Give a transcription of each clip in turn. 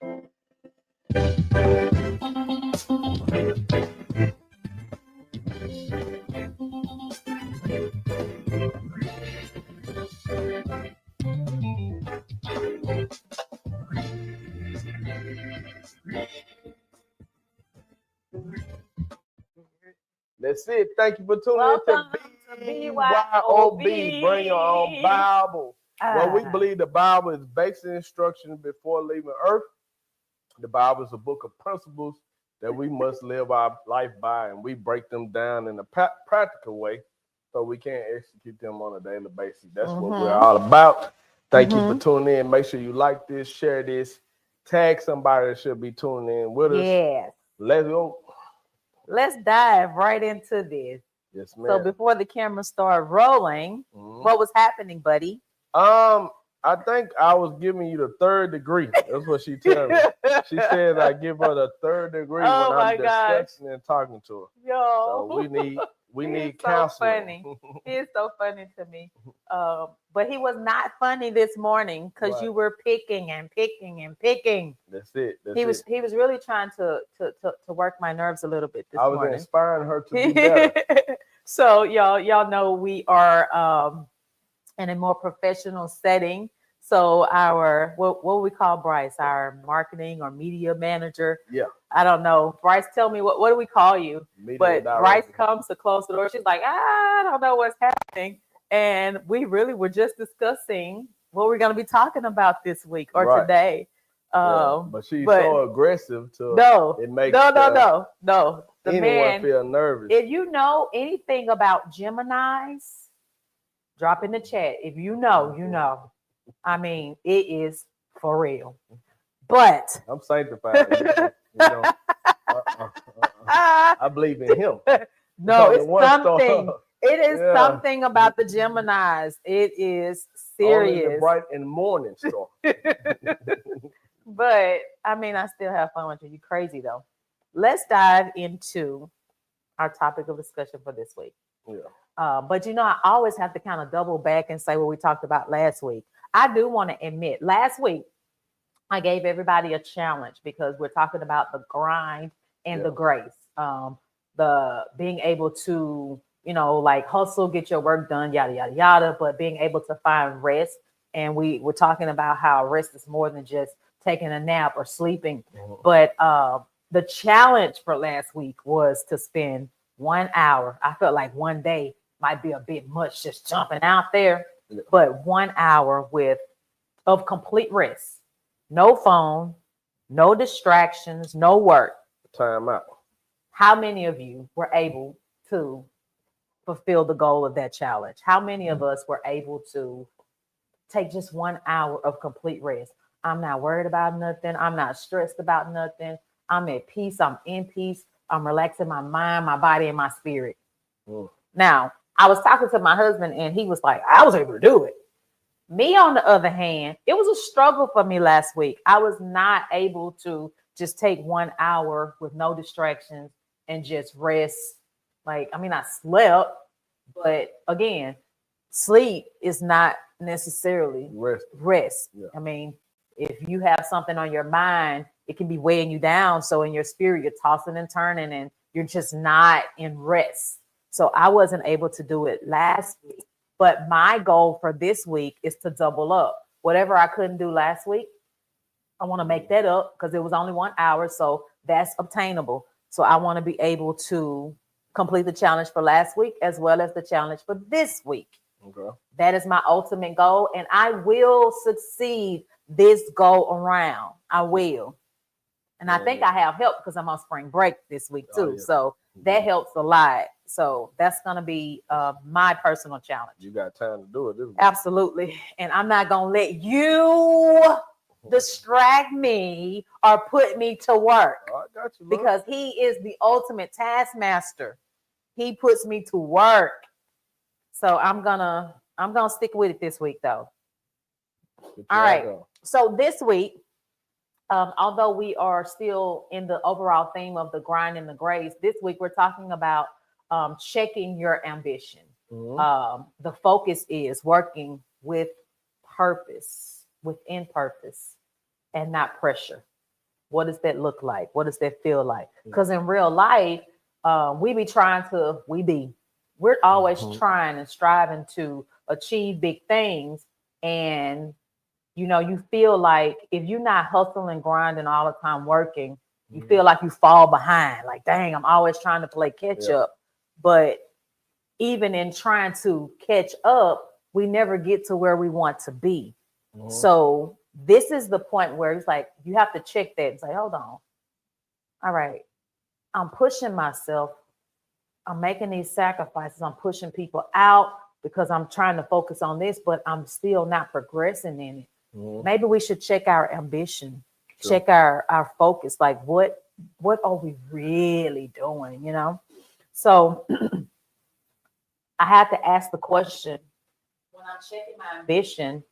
That's it. Thank you for tuning Welcome in to BYOB. BYOB. Bring your own Bible. Well, we believe the Bible is basic instruction before leaving Earth. The Bible is a book of principles that we must live our life by, and we break them down in a practical way so we can execute them on a daily basis. That's what we're all about. Thank you for tuning in. Make sure you like this, share this, tag somebody that should be tuning in with us. Yes. Let's go. Let's dive right into this. Yes, ma'am. So before the camera started rolling, what was happening, buddy? I think I was giving you the third degree. That's what she told me. She said I give her the third degree when I'm discussing and talking to her. Yo. So we need so counseling. Funny. He is so funny to me. But he was not funny this morning because you were picking and picking and picking. That's it. He was really trying to work my nerves a little bit this morning. I was inspiring her to be better. So y'all know we are in a more professional setting. So our what we call Bryce, our marketing or media manager. Yeah. I don't know. Bryce, tell me what do we call you? Media but director. Bryce comes to close the door. She's like, I don't know what's happening. And we really were just discussing what we're going to be talking about this week or today. But she's so aggressive to it makes no. The anyone man feel nervous. If you know anything about Geminis, drop in the chat. If you know, you know. I mean, it is for real. But I'm sanctified. I believe in him. No, it's something. It is something about the Geminis. It is serious. Only the bright and morning star. But I mean, I still have fun with you. You crazy though. Let's dive into our topic of discussion for this week. Yeah. But I always have to kind of double back and say what we talked about last week. I do want to admit, last week I gave everybody a challenge because we're talking about the grind and the grace, the being able to, like hustle, get your work done, yada, yada, yada, but being able to find rest. And we were talking about how rest is more than just taking a nap or sleeping. But the challenge for last week was to spend 1 hour. I felt like one day might be a bit much just jumping out there, but 1 hour of complete rest. No phone, no distractions, no work. Time out. How many of you were able to fulfill the goal of that challenge? How many of us were able to take just 1 hour of complete rest? I'm not worried about nothing. I'm not stressed about nothing. I'm at peace. I'm in peace. I'm relaxing my mind, my body, and my spirit. Now, I was talking to my husband and he was like, I was able to do it. Me, on the other hand, it was a struggle for me last week. I was not able to just take 1 hour with no distractions and just rest. I slept, but again, sleep is not necessarily rest. Yeah. I mean, if you have something on your mind, it can be weighing you down. So in your spirit, you're tossing and turning and you're just not in rest. So I wasn't able to do it last week. But my goal for this week is to double up. Whatever I couldn't do last week, I want to make that up because it was only 1 hour. So that's obtainable. So I want to be able to complete the challenge for last week as well as the challenge for this week. Okay. That is my ultimate goal. And I will succeed this go around. I will. And I think I have help because I'm on spring break this week too. So that helps a lot. So that's going to be my personal challenge. You got time to do it. Absolutely. And I'm not going to let you distract me or put me to work. I got you, because he is the ultimate taskmaster. He puts me to work. So I'm gonna stick with it this week though. All right. So this week, although we are still in the overall theme of the grind and the grace, this week we're talking about checking your ambition. The focus is working with purpose, within purpose, and not pressure. What does that look like? What does that feel like? Because in real life, we're always trying and striving to achieve big things. And, you feel like if you're not hustling, grinding all the time, working, you feel like you fall behind. Like, dang, I'm always trying to play catch up. But even in trying to catch up, we never get to where we want to be. So this is the point where it's like, you have to check that and say, hold on. All right. I'm pushing myself. I'm making these sacrifices. I'm pushing people out because I'm trying to focus on this, but I'm still not progressing in it. Maybe we should check our ambition, check our focus. Like, what are we really doing? So I had to ask the question when I'm checking my ambition,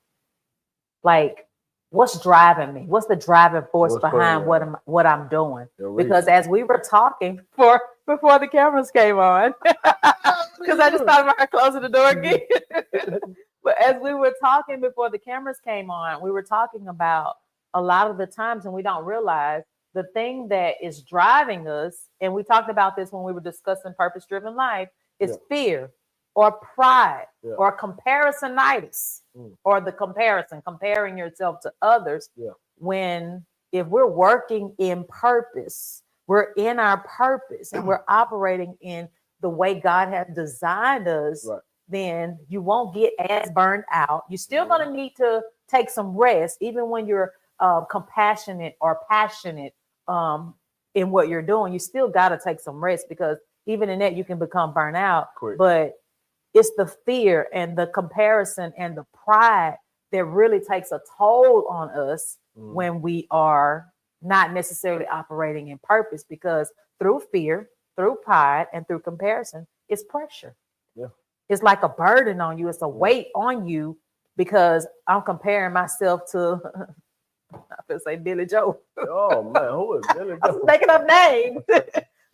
like, what's driving me? What's the driving force behind what I'm doing? Because as we were talking before the cameras came on, because I just thought about closing the door again. But as we were talking before the cameras came on, we were talking about a lot of the times, and we don't realize the thing that is driving us. And we talked about this when we were discussing purpose-driven life is fear or pride or comparisonitis or comparing yourself to others. If we're working in purpose, we're in our purpose and we're operating in the way God has designed us, then you won't get as burned out. You're still going to need to take some rest, even when you're compassionate or passionate in what you're doing. You still got to take some rest, because even in that you can become burnt out. But it's the fear and the comparison and the pride that really takes a toll on us when we are not necessarily operating in purpose, because through fear, through pride, and through comparison, it's pressure. It's like a burden on you. It's a weight on you, because I'm comparing myself to, I feel say Billy Joe. Oh man, who is Billy Joe? I'm making up names.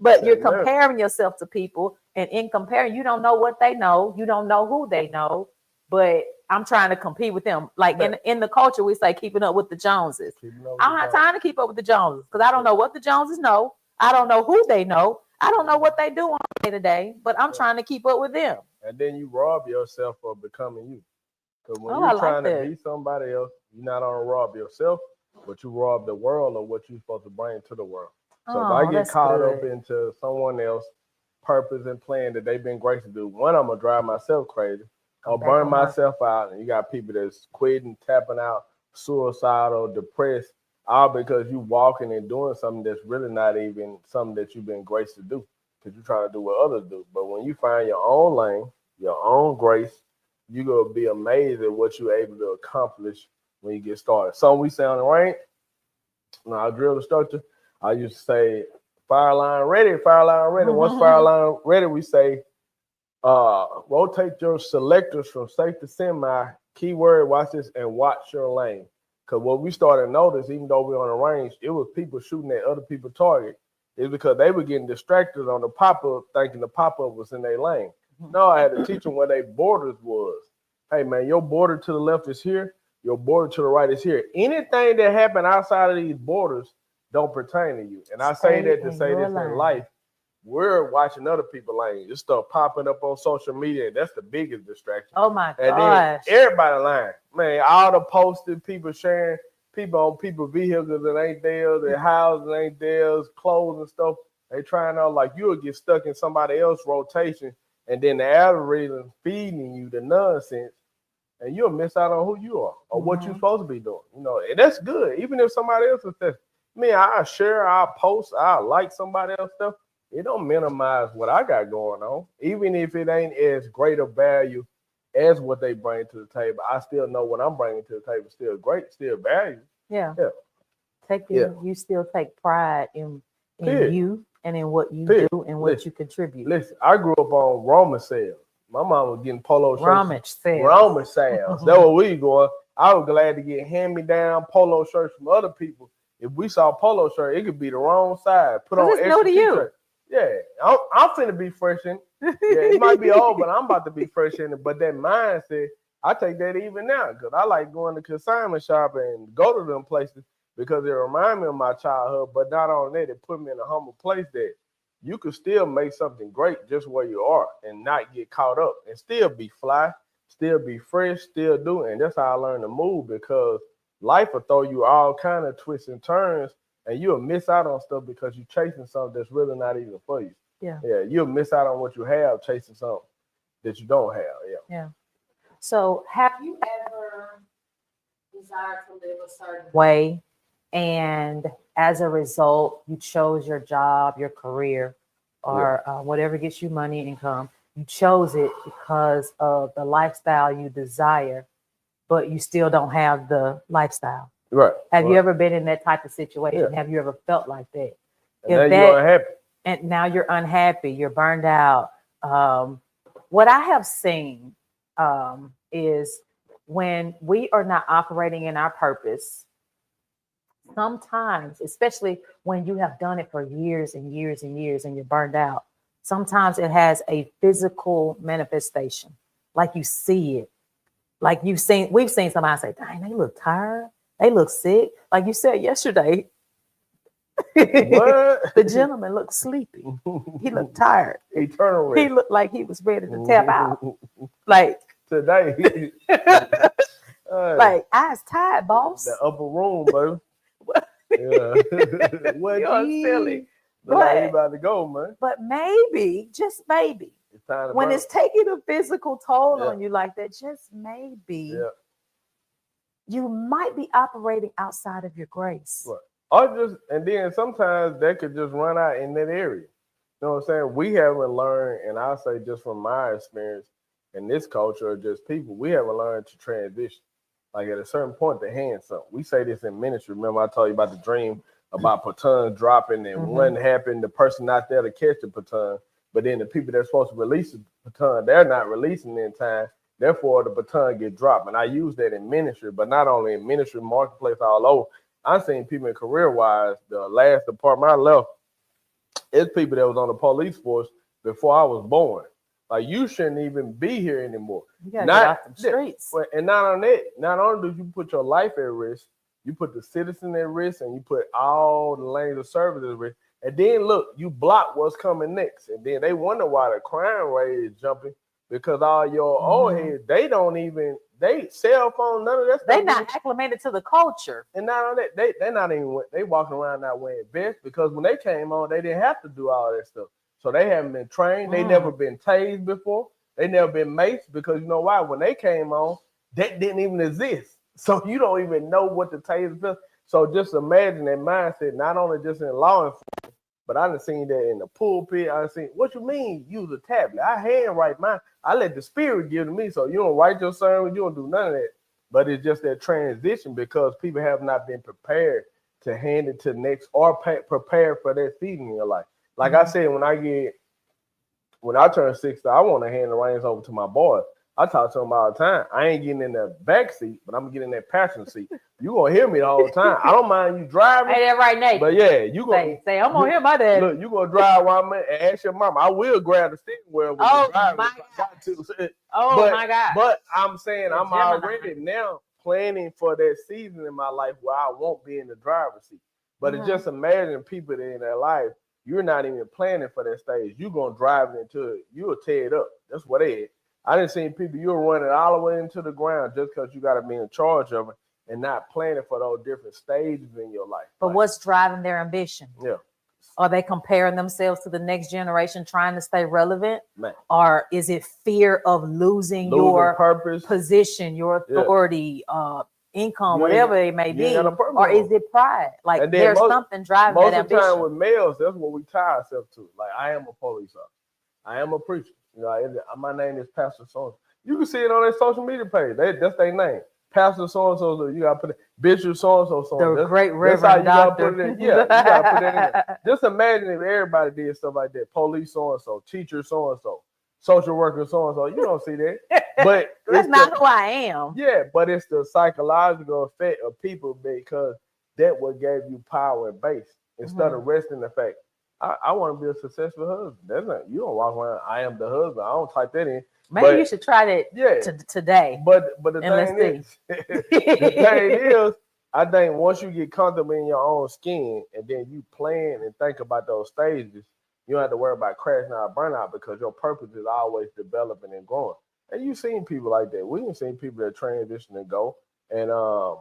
But you're comparing yourself to people, and in comparing, you don't know what they know. You don't know who they know, but I'm trying to compete with them. Like in the culture, we say keeping up with the Joneses. I don't have time to keep up with the Joneses, because I don't know what the Joneses know. I don't know who they know. I don't know what they do on day to day, but I'm trying to keep up with them. And then you rob yourself of becoming you. Because when you're trying to be somebody else, you're not only rob yourself, but you rob the world of what you're supposed to bring to the world. So if I get caught up into someone else's purpose and plan that they've been great to do, one, I'm going to drive myself crazy. I'll burn myself out. And you got people that's quitting, tapping out, suicidal, depressed, all because you walking and doing something that's really not even something that you've been graced to do, because you're trying to do what others do. But when you find your own lane, your own grace, you're going to be amazed at what you're able to accomplish when you get started. So we say on the range, when I drill the structure, I used to say, fire line ready, fire line ready. Once fire line ready, we say, rotate your selectors from safe to semi, keyword, watch this, and watch your lane. Because what we started to notice, even though we're on the range, it was people shooting at other people's target. It's because they were getting distracted on the pop-up, thinking the pop-up was in their lane. No, I had to teach them where their borders was. Hey, man, your border to the left is here. Your border to the right is here. Anything that happened outside of these borders don't pertain to you. And I say that to say this in life. We're watching other people's lanes. This stuff popping up on social media, and that's the biggest distraction. Oh, my gosh. And then everybody lying. Man, all the posted, people sharing, people on people's vehicles that ain't theirs, their houses ain't theirs, clothes and stuff. They trying out like you'll get stuck in somebody else's rotation, and then the algorithm feeding you the nonsense, and you'll miss out on who you are or what you're supposed to be doing. And that's good. Even if somebody else is there. I share, I post, I like somebody else's stuff. It don't minimize what I got going on. Even if it ain't as great a value as what they bring to the table, I still know what I'm bringing to the table still great, still value. Yeah. You still take pride in you and in what you do and what you contribute. Listen, I grew up on Roman sales. My mom was getting polo shirts. Roman sales. That's where we going. I was glad to get hand-me-down polo shirts from other people. If we saw a polo shirt, it could be the wrong size. Put on extra t-shirt. Yeah, I'm finna be fresh in it. Yeah, it might be old, but I'm about to be fresh in it. But that mindset, I take that even now, because I like going to consignment shop and go to them places because it reminded me of my childhood. But not only that, it put me in a humble place that you could still make something great just where you are and not get caught up and still be fly, still be fresh, still do. And that's how I learned to move, because life will throw you all kind of twists and turns, and you'll miss out on stuff because you're chasing something that's really not even for you. Yeah. Yeah. You'll miss out on what you have chasing something that you don't have. Yeah. Yeah. So have you ever desired to live a certain way, and as a result, you chose your job, your career, or whatever gets you money and income? You chose it because of the lifestyle you desire, but you still don't have the lifestyle. Right. Have you ever been in that type of situation? Yeah. Have you ever felt like that? And now you're unhappy. And now you're unhappy, you're burned out. What I have seen is when we are not operating in our purpose, sometimes, especially when you have done it for years and years and years and you're burned out, sometimes it has a physical manifestation. Like you see it. Like we've seen somebody say, dang, they look tired. They look sick. Like you said yesterday, What? the gentleman looked sleepy. He looked tired. Eternal. He looked like he was ready to tap out. Like today. Like, I was tired, boss. The upper room, baby. Yeah. What You're silly. But ain't about to go, man. But maybe, just maybe, it's time to when burn. it's taking a physical toll on you like that, just maybe, you might be operating outside of your grace. Right. Or and then sometimes that could just run out in that area. You know what I'm saying? We haven't learned, and I'll say just from my experience in this culture, or just people, we haven't learned to transition. Like at a certain point, to hand something. We say this in ministry. Remember, I told you about the dream about baton dropping, and one happened, the person not there to catch the baton, but then the people that's supposed to release the baton, they're not releasing in time. Therefore, the baton get dropped. And I use that in ministry, but not only in ministry, marketplace, all over. I've seen people in career-wise, the last department I left, it's people that was on the police force before I was born. Like, you shouldn't even be here anymore. You gotta get off the streets. And not only do you put your life at risk, you put the citizen at risk, and you put all the lanes of service at risk. And then look, you block what's coming next. And then they wonder why the crime rate is jumping, because all your old heads, they cell phone, none of that stuff. They not acclimated to the culture. And not only that, they're not even, they walking around not wearing vests, because when they came on, they didn't have to do all that stuff. So they haven't been trained. They never been tased before. They never been maced, because you know why? When they came on, that didn't even exist. So you don't even know what the taser feels. So just imagine that mindset, not only just in law enforcement, but I done seen that in the pulpit. I done seen, what you mean use a tablet? I handwrite mine. I let the Spirit give to me. So you don't write your sermon, you don't do none of that. But it's just that transition, because people have not been prepared to hand it to the next, or prepare for that season in your life. Like I said, when I turn 60, I want to hand the reins over to my boys. I talk to them all the time. I ain't getting in the back seat, but I'm getting in that passenger seat. You gonna hear me the whole time. I don't mind you driving. Hey, that right, Nate. But yeah, you gonna say I'm gonna hear my dad. Look, you gonna drive while I'm and ask your mama. I will grab the steering wheel when you drive. My God. But I'm saying I'm already now planning for that season in my life where I won't be in the driver's seat. But it's just imagine people that in their life, you're not even planning for that stage. You're gonna drive it into it. You'll tear it up. That's what they had. I didn't see people, you'll run it all the way into the ground just because you got to be in charge of it and not planning for those different stages in your life. But what's driving their ambition? Yeah. Are they comparing themselves to the next generation, trying to stay relevant? Man. Or is it fear of losing your purpose, position, your authority, income, whatever it may be? Or is it pride? Like there's something driving that ambition. Most of the time with males, that's what we tie ourselves to. Like, I am a police officer. I am a preacher. You know, my name is Pastor So. You can see it on their social media page. That's their name. Pastor so-and-so. You gotta put it. Bishop so-and-so. The great Reverend Doctor. Put it in. Yeah, you gotta put that in there. Just imagine if everybody did stuff like that. Police so-and-so, teacher so-and-so, social worker so-and-so. You don't see that. But that's not who I am. Yeah, but it's the psychological effect of people, because that what gave you power and base instead of resting the fact. I want to be a successful husband. That's not, you don't walk around, I am the husband. I don't type that in. Maybe you should try that today. But the thing is, I think once you get comfortable in your own skin and then you plan and think about those stages, you don't have to worry about crashing out or burnout because your purpose is always developing and growing. And you've seen people like that. We've seen people that transition and go and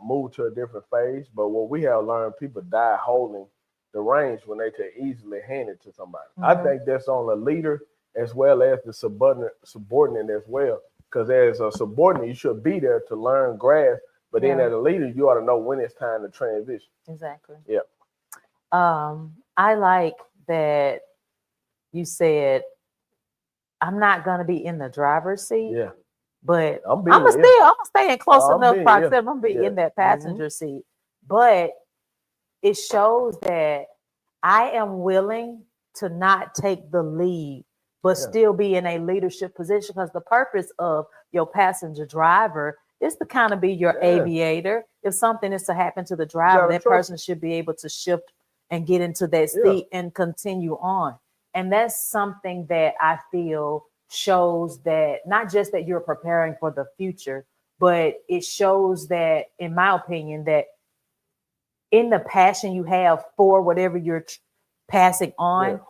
move to a different phase. But what we have learned, people die holding the reins when they can easily hand it to somebody. I think that's on the leader as well as the subordinate as well. Because as a subordinate, you should be there to learn, grasp. But then as a leader, you ought to know when it's time to transition. Exactly. Yeah. I like that you said, I'm not going to be in the driver's seat. Yeah. But I'm gonna stay in close enough proximity. I'm gonna be in that passenger seat. But it shows that I am willing to not take the lead, but still be in a leadership position, because the purpose of your passenger driver is to kind of be your aviator. If something is to happen to the driver, that person should be able to shift and get into that seat and continue on. And that's something that I feel shows that not just that you're preparing for the future, but it shows that, in my opinion, that in the passion you have for whatever you're passing on,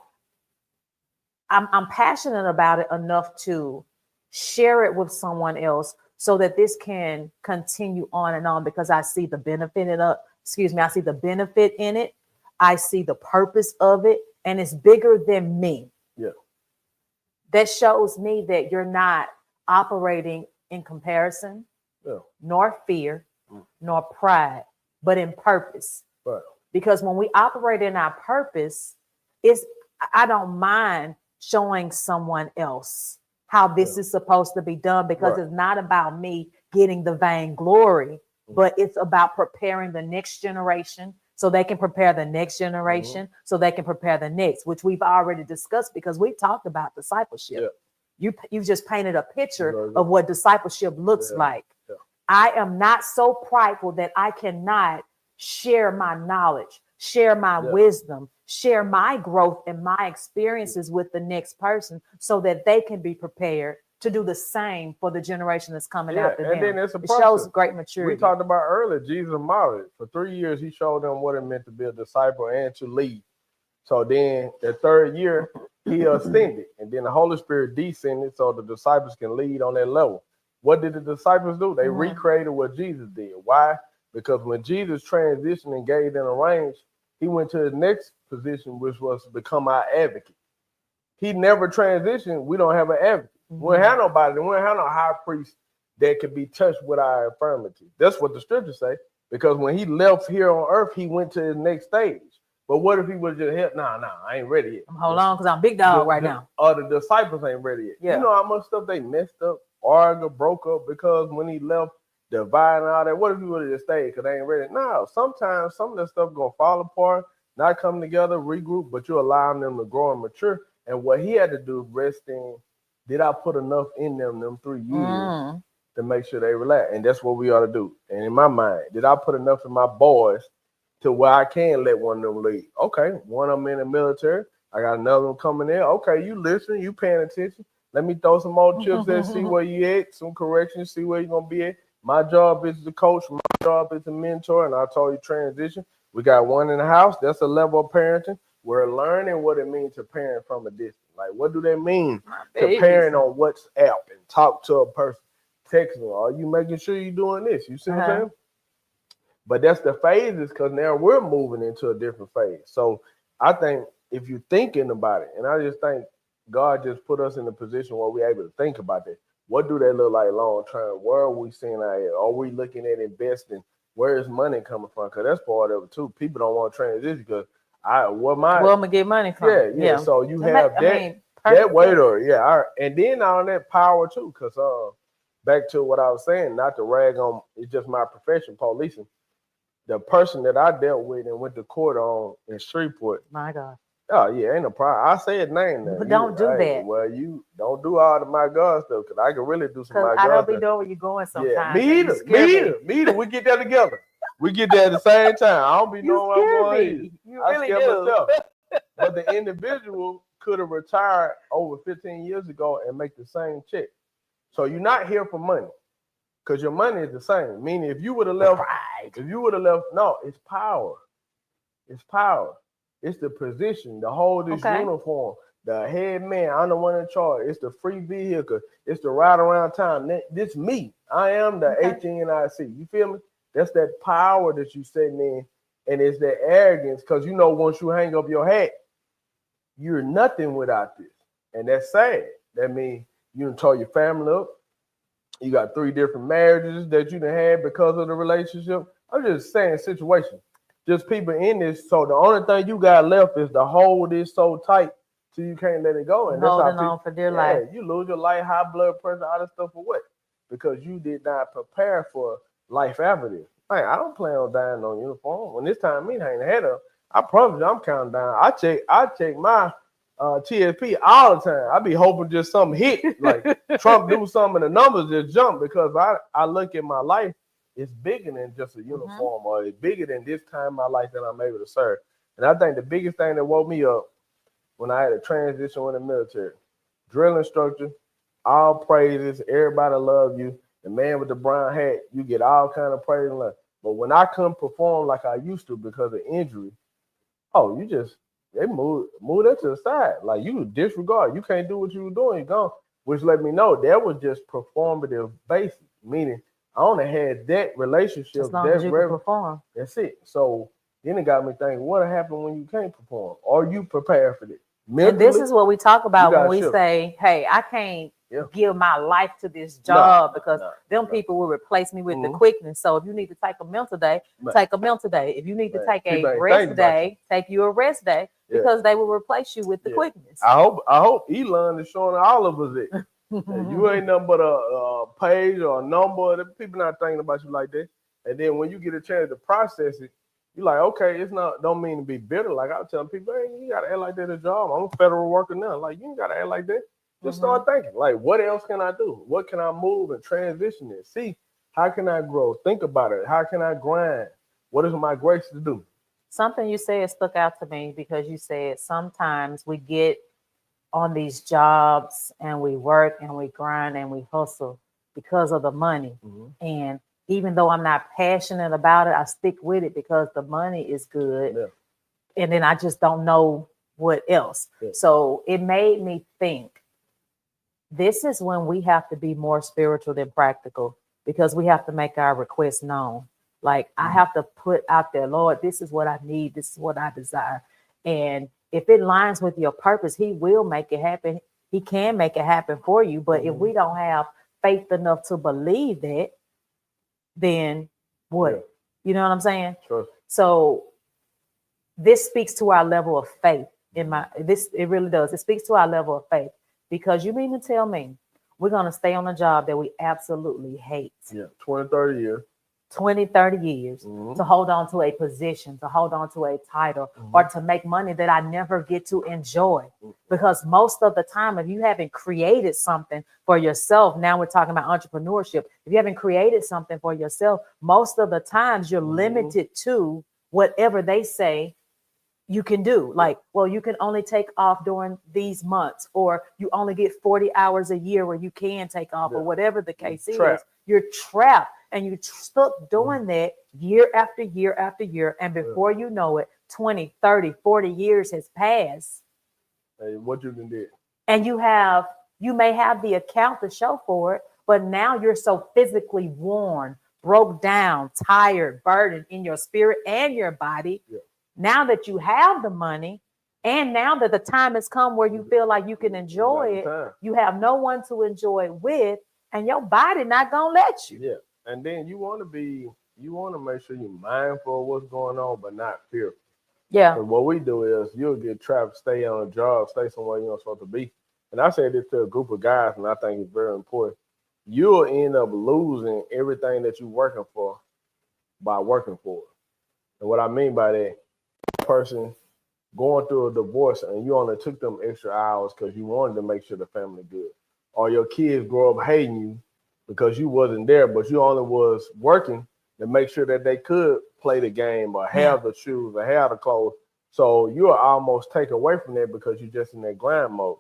I'm passionate about it enough to share it with someone else so that this can continue on and on, because I see the benefit I see the benefit in it. I see the purpose of it, and it's bigger than me. Yeah. That shows me that you're not operating in comparison, nor fear, nor pride, but in purpose. Right. Because when we operate in our purpose, I don't mind showing someone else how this is supposed to be done, because it's not about me getting the vainglory, but it's about preparing the next generation so they can prepare the next generation, so they can prepare the next, which we've already discussed, because we talked about discipleship. You just painted a picture of what discipleship looks like. I am not so prideful that I cannot share my knowledge, share my wisdom, share my growth and my experiences with the next person, so that they can be prepared to do the same for the generation that's coming after them. Then it shows great maturity. We talked about earlier, Jesus modeled it. For 3 years, he showed them what it meant to be a disciple and to lead. So then the third year, he ascended, and then the Holy Spirit descended so the disciples can lead on that level. What did the disciples do? They recreated what Jesus did. Why? Because when Jesus transitioned and gave them a range, he went to his next position, which was to become our advocate. He never transitioned. We don't have an advocate. We don't have nobody. We don't have no high priest that could be touched with our infirmity. That's what the scriptures say. Because when he left here on earth, he went to his next stage. But what if he would just help? Nah, I ain't ready yet. Hold on, because I'm big dog right now. The disciples ain't ready yet. You know how much stuff they messed up, argued, broke up, because when he left, dividing all that. What if he would have just stayed because they ain't ready? No, sometimes some of that stuff gonna fall apart, not come together, regroup, but you're allowing them to grow and mature. And what he had to do, resting, did I put enough in them 3 years to make sure they relax? And that's what we ought to do. And in my mind, did I put enough in my boys to where I can let one of them lead? Okay, one of them in the military. I got another one coming in. Okay, you listen, you paying attention. Let me throw some more chips and see where you at, some corrections, see where you're going to be at. My job is to coach. My job is to mentor. And I told you transition. We got one in the house. That's a level of parenting. We're learning what it means to parent from a distance. Like, what do they mean to parent on WhatsApp and talk to a person? Text them. Are you making sure you're doing this? You see what I'm saying? But that's the phases, because now we're moving into a different phase. So I think if you're thinking about it, and I just think God just put us in a position where we're able to think about that. What do they look like long term? Where are we seeing out here? Are we looking at investing? Where is money coming from? Because that's part of it too. People don't want to transition because where am I gonna get money from? Yeah. So you have that waiter, and then on that power too. Because back to what I was saying, not to rag on, it's just my profession, policing. The person that I dealt with and went to court on in Shreveport. My God. Oh, yeah, ain't no problem. I say his name now. But don't do that. Well, you don't do all the my God stuff, because I can really do some my God stuff. I don't be knowing where you're going sometimes. Yeah, me either. We get that together. We get that at the same time. I don't be knowing where I'm going either. You really do. Myself. But the individual could have retired over 15 years ago and make the same check. So you're not here for money. because your money is the same. Meaning, if you would have left, no, it's power. It's power. It's the position, the hold this uniform, the head man. I'm the one in charge. It's the free vehicle. It's the ride around town. This me. I am the HNIC. You feel me? That's that power that you sitting in, and it's that arrogance because you know once you hang up your hat, you're nothing without this, and that's sad. That means you done tore your family up. You got 3 different marriages that you done had because of the relationship. I'm just saying situation. Just people in this. So the only thing you got left is to hold this so tight till you can't let it go. And that's holding how people, on for dear life. You lose your life, high blood pressure, all that stuff for what? Because you did not prepare for life after this. Like, I don't plan on dying on uniform. When this time me hang the head up, I promise you I'm counting down. I check my TSP all the time. I be hoping just something hit, like Trump do something and the numbers just jump because I look at my life. It's bigger than just a uniform, or it's bigger than this time in my life that I'm able to serve. And I think the biggest thing that woke me up when I had a transition in the military, drill instructor, all praises, everybody love you. The man with the brown hat, you get all kind of praise and love. But when I couldn't perform like I used to because of injury, they moved that to the side. Like you disregard. You can't do what you were doing, you're gone. Which let me know that was just performative basis, meaning I only had that relationship. As long as you can perform. That's it. So then it got me thinking, what happened when you can't perform? Are you prepared for this? Mentally, and this is what we talk about when we say, hey, I can't give my life to this job because people will replace me with the quickness. So if you need to take a mental day, take a mental day. If you need to take a rest day, take you a rest day because they will replace you with the quickness. I hope Elon is showing all of us it. You ain't nothing but a page or a number. The people not thinking about you like that. And then when you get a chance to process it, you're like, okay, it's not. Don't mean to be bitter. Like I was telling people, hey, you gotta act like that at a job. I'm a federal worker now. Like you ain't gotta act like that. Just start thinking, like, what else can I do? What can I move and transition it? See, how can I grow? Think about it. How can I grind? What is my grace to do? Something you said stuck out to me because you said sometimes we get on these jobs and we work and we grind and we hustle because of the money. And even though I'm not passionate about it, I stick with it because the money is good. And then I just don't know what else. So it made me think, this is when we have to be more spiritual than practical because we have to make our requests known. Like I have to put out there, Lord, this is what I need. This is what I desire. And if it lines with your purpose, he will make it happen. He can make it happen for you. But if we don't have faith enough to believe that, then what? You know what I'm saying? Sure. So this speaks to our level of faith. It really does. It speaks to our level of faith. Because you mean to tell me we're going to stay on a job that we absolutely hate. 20, 30 years. 20, 30 years to hold on to a position, to hold on to a title, or to make money that I never get to enjoy. Because most of the time, if you haven't created something for yourself, now we're talking about entrepreneurship. If you haven't created something for yourself, most of the times you're limited to whatever they say you can do. Like, well, you can only take off during these months, or you only get 40 hours a year where you can take off, or whatever the case is. You're trapped and you're stuck doing that year after year after year. And before you know it, 20, 30, 40 years has passed. Hey, what you done did? And you may have the account to show for it, but now you're so physically worn, broke down, tired, burdened in your spirit and your body. Now that you have the money, and now that the time has come where you feel like you can enjoy it, you have no one to enjoy it with, and your body not gonna let you. And then you want to make sure you're mindful of what's going on, but not fearful. And what we do is you'll get trapped, stay on a job, stay somewhere you're not supposed to be. And I say this to a group of guys, and I think it's very important. You'll end up losing everything that you're working for by working for it. And what I mean by that, person going through a divorce and you only took them extra hours because you wanted to make sure the family good, or your kids grow up hating you because you wasn't there, but you only was working to make sure that they could play the game or have the shoes or have the clothes. So you'll almost take away from that because you're just in that grind mode.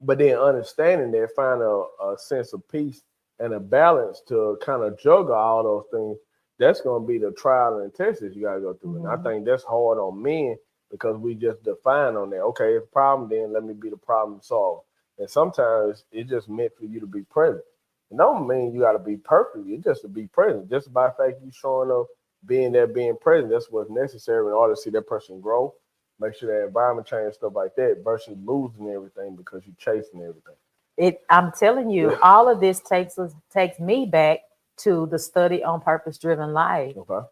But then understanding that, find a sense of peace and a balance to kind of juggle all those things. That's going to be the trial and test that you got to go through. And I think that's hard on men because we just define on that. Okay, it's a problem, then let me be the problem solver. And sometimes it's just meant for you to be present. It don't mean you got to be perfect. It's just to be present. Just by the fact you showing up, being there, being present, that's what's necessary in order to see that person grow. Make sure that environment change, stuff like that, versus losing everything because you're chasing everything. I'm telling you, all of this takes me back to the study on purpose-driven life. Okay.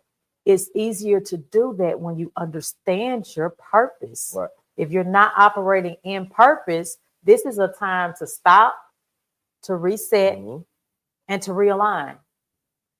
It's easier to do that when you understand your purpose. Right. If you're not operating in purpose, this is a time to stop, to reset, and to realign.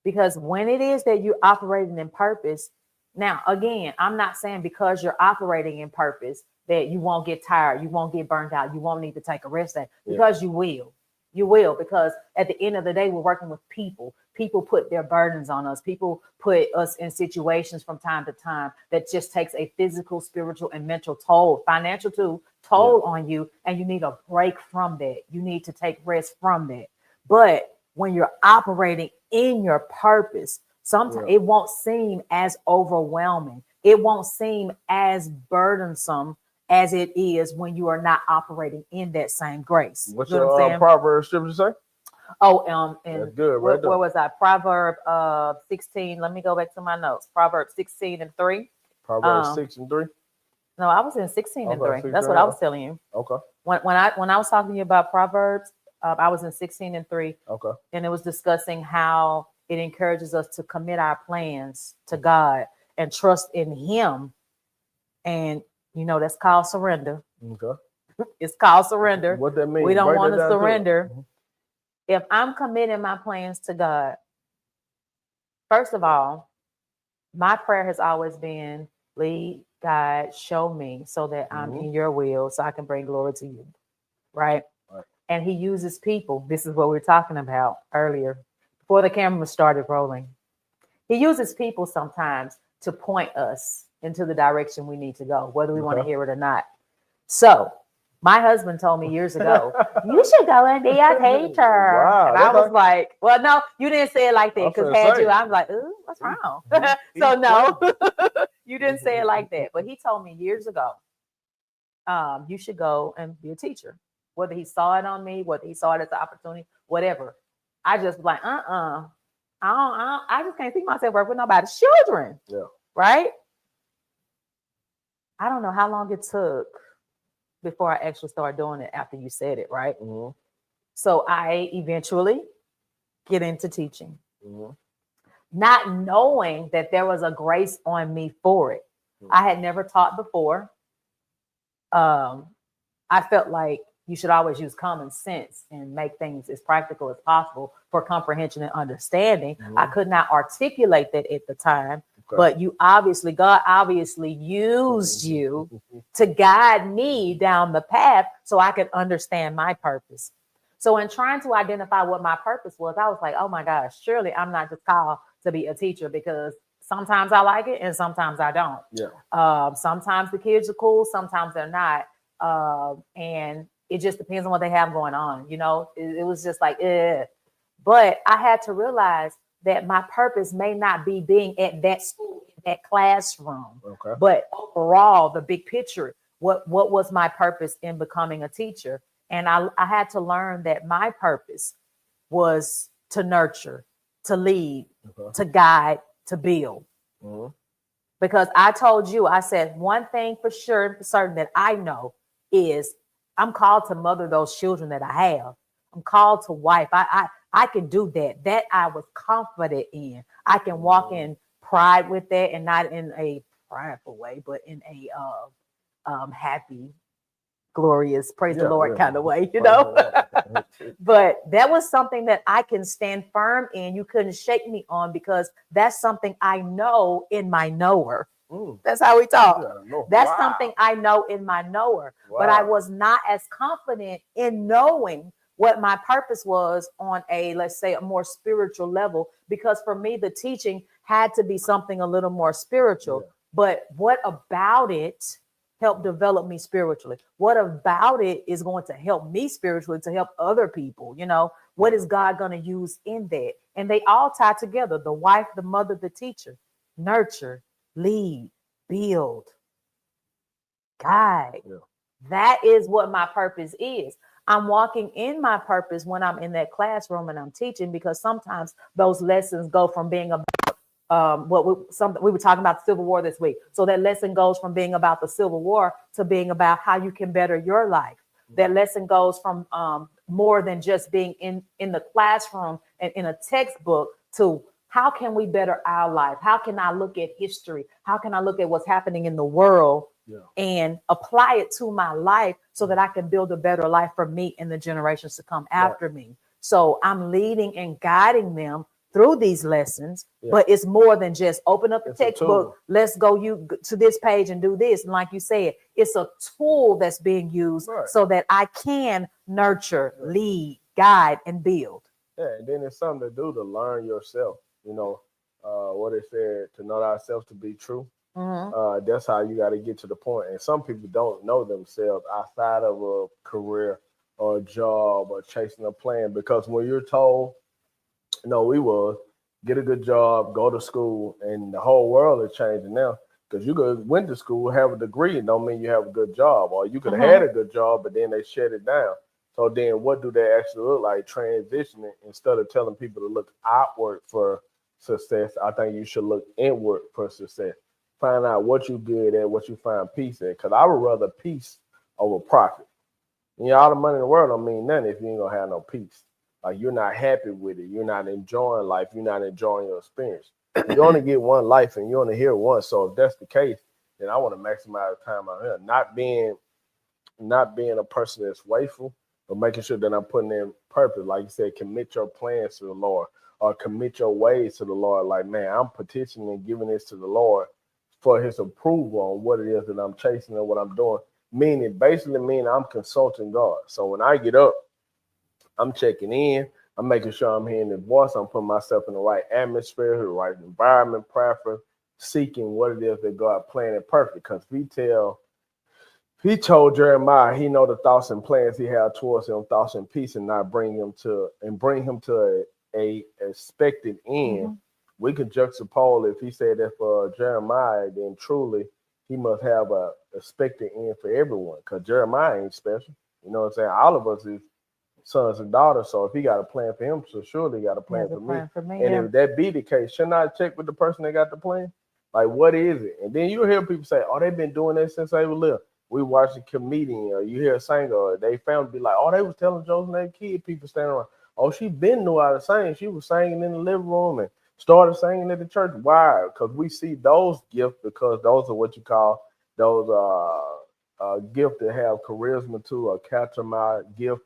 Because when it is that you're operating in purpose, now, again, I'm not saying because you're operating in purpose that you won't get tired, you won't get burned out, you won't need to take a rest day, because you will. You will, because at the end of the day, we're working with people. People put their burdens on us. People put us in situations from time to time that just takes a physical, spiritual, and mental toll, financial toll on you. And you need a break from that. You need to take rest from that. But when you're operating in your purpose, sometimes it won't seem as overwhelming. It won't seem as burdensome as it is when you are not operating in that same grace. What's your Proverbs scripture say? Oh, and that's good, right where was I? Proverb 16. Let me go back to my notes. Proverb 16:3. Proverbs 6:3. No, I was in 16:3. That's what I was telling you. Okay. When I was talking to you about Proverbs, I was in 16:3. Okay. And it was discussing how it encourages us to commit our plans to God and trust in Him. And that's called surrender. Okay. It's called surrender. What that means? We don't want to surrender. If I'm committing my plans to God, first of all, my prayer has always been, lead, guide, show me so that I'm in your will so I can bring glory to you. Right? And He uses people. This is what we were talking about earlier before the camera started rolling. He uses people sometimes to point us into the direction we need to go, whether we want to hear it or not. So my husband told me years ago, you should go and be a teacher. Wow, and I was like, well, no, you didn't say it like that. Because I was like, ooh, what's wrong? So no, you didn't say it like that. But he told me years ago, you should go and be a teacher. Whether he saw it on me, whether he saw it as an opportunity, whatever. I just was like, I just can't see myself working with nobody's children. Yeah. Right? I don't know how long it took before I actually started doing it after you said it, right? So I eventually get into teaching, not knowing that there was a grace on me for it. I had never taught before. I felt like you should always use common sense and make things as practical as possible for comprehension and understanding. I could not articulate that at the time. But God obviously used you to guide me down the path so I could understand my purpose. So in trying to identify what my purpose was, I was like, oh my gosh, surely I'm not just called to be a teacher, because sometimes I like it and sometimes I don't. Yeah. Sometimes the kids are cool, sometimes they're not. And it just depends on what they have going on. It was just like, But I had to realize that my purpose may not be being at that school, that classroom, but overall, the big picture, what was my purpose in becoming a teacher? And I had to learn that my purpose was to nurture, to lead, to guide, to build. Because I told you, I said, one thing for sure, for certain that I know is I'm called to mother those children that I have. I'm called to wife. I can do that. That I was confident in. I can walk in pride with that, and not in a prideful way, but in a happy, glorious, praise the Lord kind of way, But that was something that I can stand firm in. You couldn't shake me on, because that's something I know in my knower. That's how we talk. That's something I know in my knower. But I was not as confident in knowing what my purpose was on a, let's say, a more spiritual level, because for me, the teaching had to be something a little more spiritual. But what about it help develop me spiritually? What about it is going to help me spiritually to help other people? You know, what is God going to use in that? And they all tie together: the wife, the mother, the teacher. Nurture, lead, build, guide. Yeah. That is what my purpose is. I'm walking in my purpose when I'm in that classroom and I'm teaching, because sometimes those lessons go from being about we were talking about the Civil War this week. So that lesson goes from being about the Civil War to being about how you can better your life. That lesson goes from more than just being in the classroom and in a textbook to how can we better our life? How can I look at history? How can I look at what's happening in the world and apply it to my life so that I can build a better life for me and the generations to come after me? So I'm leading and guiding them through these lessons, but it's more than just open up the textbook. Let's go to this page and do this. And like you said, it's a tool that's being used so that I can nurture, lead, guide, and build. Yeah, and then it's something to do to learn yourself. You know, what it said, to know ourselves to be true. That's how you got to get to the point. And some people don't know themselves outside of a career or a job or chasing a plan, because when you're told, we will get a good job, go to school, and the whole world is changing now. Because you could went to school, have a degree, and don't mean you have a good job, or you could have had a good job, but then they shut it down. So then what do they actually look like transitioning? Instead of telling people to look outward for success, I think you should look inward for success. Find out what you're good at, what you find peace at. Because I would rather peace over profit. All the money in the world don't mean nothing if you ain't going to have no peace. Like, you're not happy with it. You're not enjoying life. You're not enjoying your experience. You only get one life and you only here once. So if that's the case, then I want to maximize the time out here. Not being a person that's wasteful, but making sure that I'm putting in purpose. Like you said, commit your plans to the Lord, or commit your ways to the Lord. Like, man, I'm petitioning and giving this to the Lord for his approval on what it is that I'm chasing and what I'm doing. Basically I'm consulting God. So when I get up, I'm checking in. I'm making sure I'm hearing his voice. I'm putting myself in the right atmosphere, the right environment, preference, seeking what it is that God planned it perfect. Because he told Jeremiah, he know the thoughts and plans he had towards him, thoughts and peace, and not bring him to a expected end. We could juxtapose, if he said that for Jeremiah, then truly he must have a expected end for everyone, because Jeremiah ain't special. You know what I'm saying? All of us is sons and daughters. So if he got a plan for him, so surely he got a plan for me. And if that be the case, shouldn't I check with the person that got the plan? Like, what is it? And then you hear people say, oh, they've been doing that since they were little. We watch a comedian, or you hear a singer, or they found be like, oh, they was telling jokes and they kid people standing around. Oh, she been knew how to sing. She was singing in the living room and started singing at the church. Why? Because we see those gifts, because those are what you call those gifts that have charisma to a charismatic gift.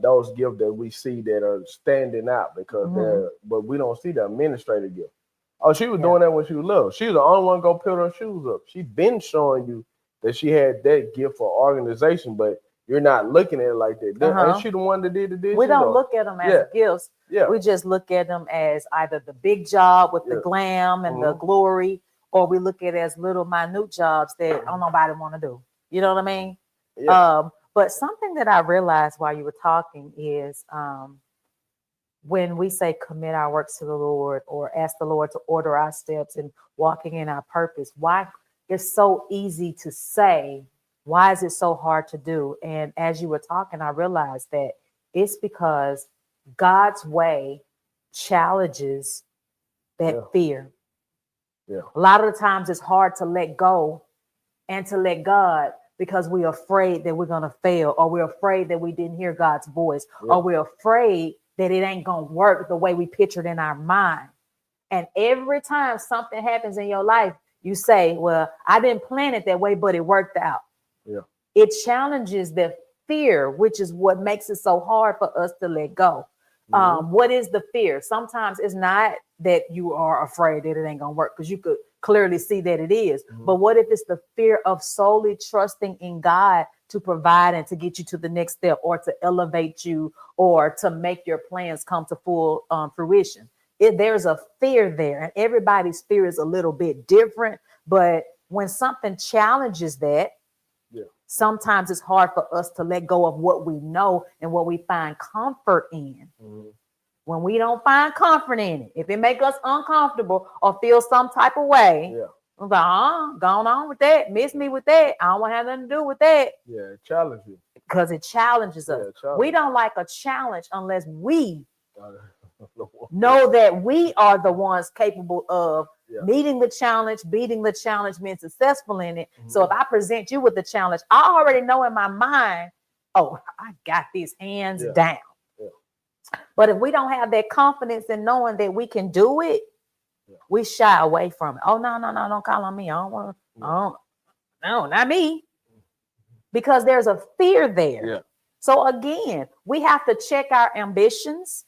Those gifts that we see that are standing out, because but we don't see the administrative gift. Oh, she was doing that when she was little. She was the only one go put her shoes up. She been showing you that she had that gift for organization, but you're not looking at it like that. Ain't she the one that did the dishes? We don't look at them as gifts. Yeah. We just look at them as either the big job with the glam and the glory, or we look at it as little minute jobs that nobody want to do. You know what I mean? Yeah. But something that I realized while you were talking is when we say commit our works to the Lord, or ask the Lord to order our steps and walking in our purpose, why it's so easy to say, why is it so hard to do? And as you were talking, I realized that it's because God's way challenges that fear. Yeah. A lot of the times it's hard to let go and to let God, because we're afraid that we're going to fail, or we're afraid that we didn't hear God's voice, or we're afraid that it ain't going to work the way we pictured in our mind. And every time something happens in your life, you say, well, I didn't plan it that way, but it worked out. Yeah. It challenges the fear, which is what makes it so hard for us to let go. What is the fear? Sometimes it's not that you are afraid that it ain't going to work, because you could clearly see that it is. But what if it's the fear of solely trusting in God to provide and to get you to the next step, or to elevate you, or to make your plans come to full fruition? There's a fear there, and everybody's fear is a little bit different. But when something challenges that, sometimes it's hard for us to let go of what we know and what we find comfort in. When we don't find comfort in it, if it makes us uncomfortable or feel some type of way, I'm like, going on with that. Miss me with that. I don't want to have nothing to do with that. Yeah, it challenges you. Because it challenges us. We don't like a challenge unless we know that we are the ones capable of meeting the challenge, beating the challenge, being successful in it. So if I present you with the challenge, I already know in my mind, oh, I got this hands down. But if we don't have that confidence in knowing that we can do it, we shy away from it. Oh, no, don't call on me. I don't want to. No, not me. Because there's a fear there. So again, we have to check our ambitions.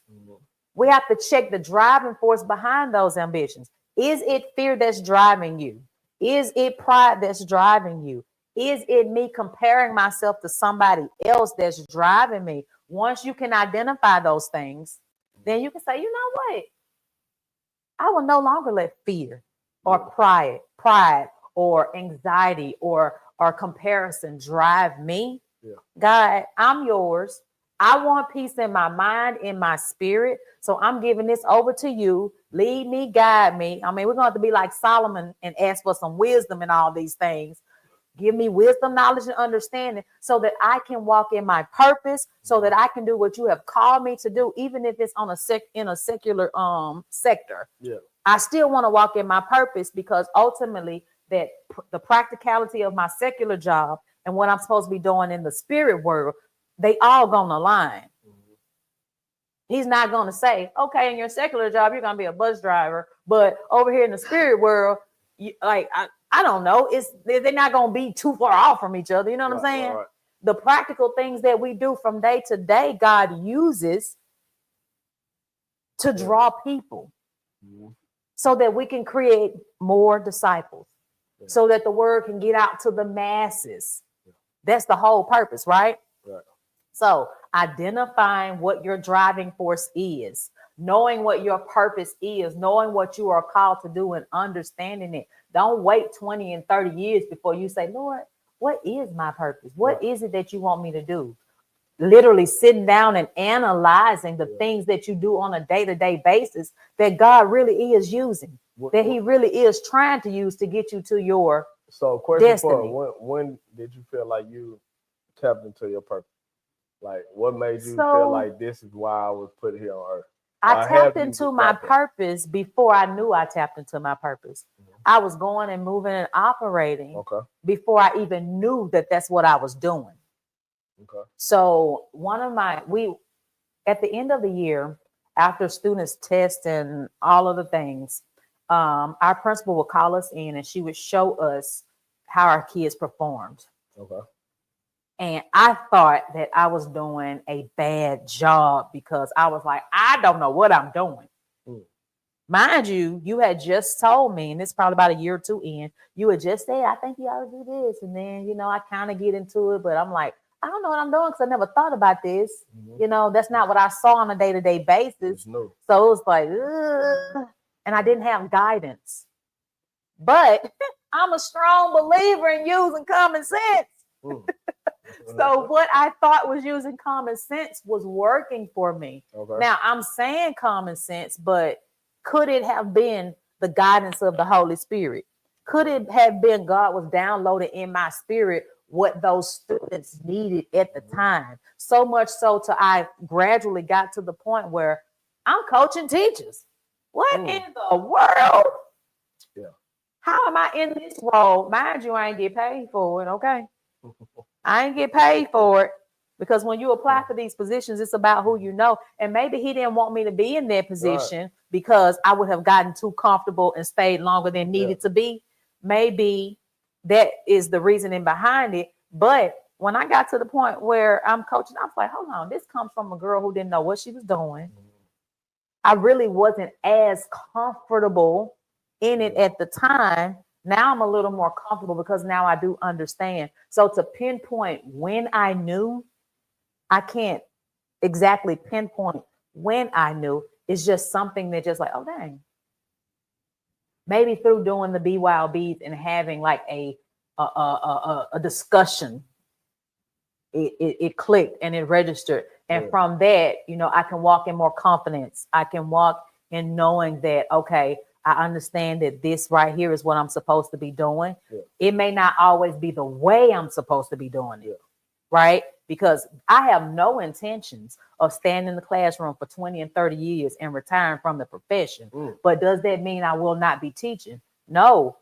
We have to check the driving force behind those ambitions. Is it fear that's driving you? Is it pride that's driving you? Is it me comparing myself to somebody else that's driving me? Once you can identify those things, then you can say, you know what? I will no longer let fear or pride or anxiety or comparison drive me. God, I'm yours. I want peace in my mind, in my spirit. So I'm giving this over to you. Lead me, guide me. I mean, we're going to have to be like Solomon and ask for some wisdom and all these things. Give me wisdom, knowledge, and understanding so that I can walk in my purpose, so that I can do what you have called me to do, even if it's on in a secular sector. I still want to walk in my purpose, because ultimately that the practicality of my secular job and what I'm supposed to be doing in the spirit world, they all gonna align. He's not gonna say, okay, in your secular job, you're gonna be a bus driver, but over here in the spirit world, I don't know. They're not gonna be too far off from each other. You know what I'm saying? Right. The practical things that we do from day to day, God uses to draw people so that we can create more disciples, so that the word can get out to the masses. That's the whole purpose, right? So identifying what your driving force is, knowing what your purpose is, knowing what you are called to do and understanding it. Don't wait 20 and 30 years before you say, Lord, what is my purpose? What is it that you want me to do? Literally sitting down and analyzing the things that you do on a day-to-day basis that God really is using, that he really is trying to use to get you to your question for when did you feel like you tapped into your purpose? Like, what made you feel like this is why I was put here on earth? I tapped into my purpose before I knew I tapped into my purpose. I was going and moving and operating before I even knew that that's what I was doing. So at the end of the year, after students test and all of the things, our principal would call us in and she would show us how our kids performed. And I thought that I was doing a bad job because I was like, I don't know what I'm doing. Mind you, you had just told me, and it's probably about a year or two in, you had just said, I think you ought to do this. And then, I kind of get into it, but I'm like, I don't know what I'm doing because I never thought about this. That's not what I saw on a day-to-day basis. So it was like, ugh. And I didn't have guidance. But I'm a strong believer in using common sense. So what I thought was using common sense was working for me. Now I'm saying common sense, but could it have been the guidance of the Holy Spirit? Could it have been God was downloading in my spirit what those students needed at the time? So much so to I gradually got to the point where I'm coaching teachers. What in the world? How am I in this role? Mind you, I ain't get paid for it, okay? I ain't get paid for it, because when you apply for these positions, it's about who you know. And maybe he didn't want me to be in that position because I would have gotten too comfortable and stayed longer than needed to be. Maybe that is the reasoning behind it. But when I got to the point where I'm coaching, I was like, hold on, this comes from a girl who didn't know what she was doing. I really wasn't as comfortable in it at the time. Now I'm a little more comfortable because now I do understand. So to pinpoint when I knew, I can't exactly pinpoint when I knew. It's just something that just like, oh, dang. maybe through doing the BYOBs and having like a discussion, it clicked and it registered. And from that, you know, I can walk in more confidence. I can walk in knowing that, okay, I understand that this right here is what I'm supposed to be doing. It may not always be the way I'm supposed to be doing it, right? Because I have no intentions of standing in the classroom for 20 and 30 years and retiring from the profession. But does that mean I will not be teaching? No.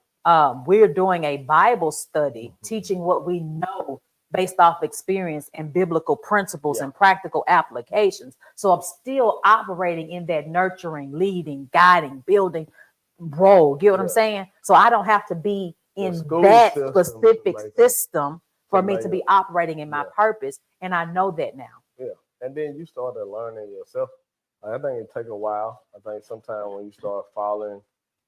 We're doing a Bible study, teaching what we know based off experience and biblical principles and practical applications. So I'm still operating in that nurturing, leading, guiding, building role. Get what I'm saying? So I don't have to be in that specific system for me to be operating in my purpose. And I know that now. And then you started learning yourself. I think it take a while. I think sometimes when you start following